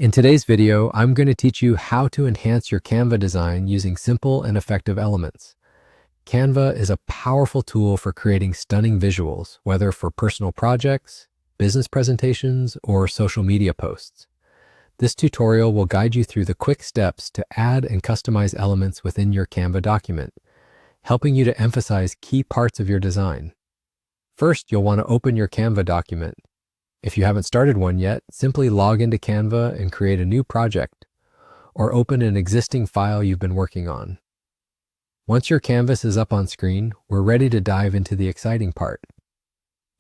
In today's video, I'm going to teach you how to enhance your Canva design using simple and effective elements. Canva is a powerful tool for creating stunning visuals, whether for personal projects, business presentations, or social media posts. This tutorial will guide you through the quick steps to add and customize elements within your Canva document, helping you to emphasize key parts of your design. First, you'll want to open your Canva document. If you haven't started one yet, simply log into Canva and create a new project, or open an existing file you've been working on. Once your canvas is up on screen, we're ready to dive into the exciting part.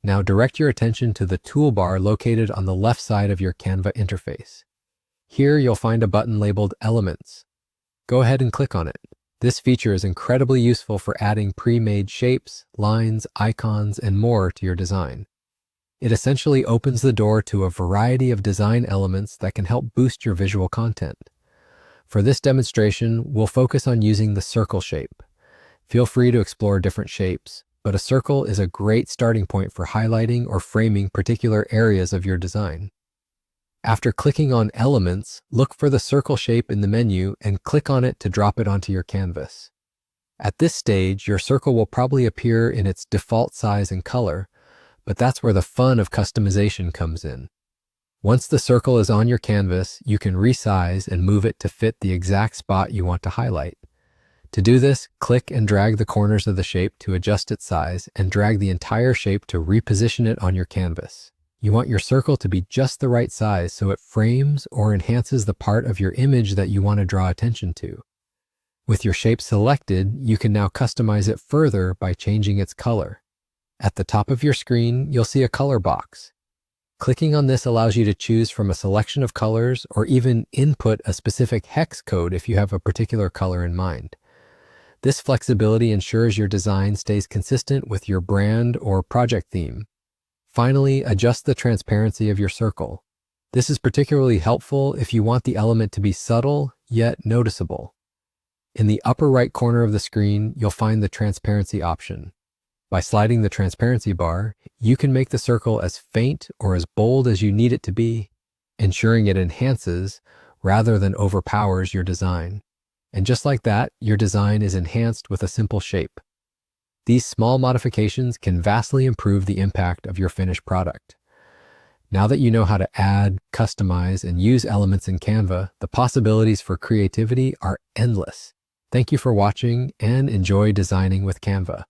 Now direct your attention to the toolbar located on the left side of your Canva interface. Here you'll find a button labeled Elements. Go ahead and click on it. This feature is incredibly useful for adding pre-made shapes, lines, icons, and more to your design. It essentially opens the door to a variety of design elements that can help boost your visual content. For this demonstration, we'll focus on using the circle shape. Feel free to explore different shapes, but a circle is a great starting point for highlighting or framing particular areas of your design. After clicking on Elements, look for the circle shape in the menu and click on it to drop it onto your canvas. At this stage, your circle will probably appear in its default size and color, but that's where the fun of customization comes in. Once the circle is on your canvas, you can resize and move it to fit the exact spot you want to highlight. To do this, click and drag the corners of the shape to adjust its size and drag the entire shape to reposition it on your canvas. You want your circle to be just the right size so it frames or enhances the part of your image that you want to draw attention to. With your shape selected, you can now customize it further by changing its color. At the top of your screen, you'll see a color box. Clicking on this allows you to choose from a selection of colors or even input a specific hex code if you have a particular color in mind. This flexibility ensures your design stays consistent with your brand or project theme. Finally, adjust the transparency of your circle. This is particularly helpful if you want the element to be subtle yet noticeable. In the upper right corner of the screen, you'll find the transparency option. By sliding the transparency bar, you can make the circle as faint or as bold as you need it to be, ensuring it enhances rather than overpowers your design. And just like that, your design is enhanced with a simple shape. These small modifications can vastly improve the impact of your finished product. Now that you know how to add, customize, and use elements in Canva, the possibilities for creativity are endless. Thank you for watching and enjoy designing with Canva.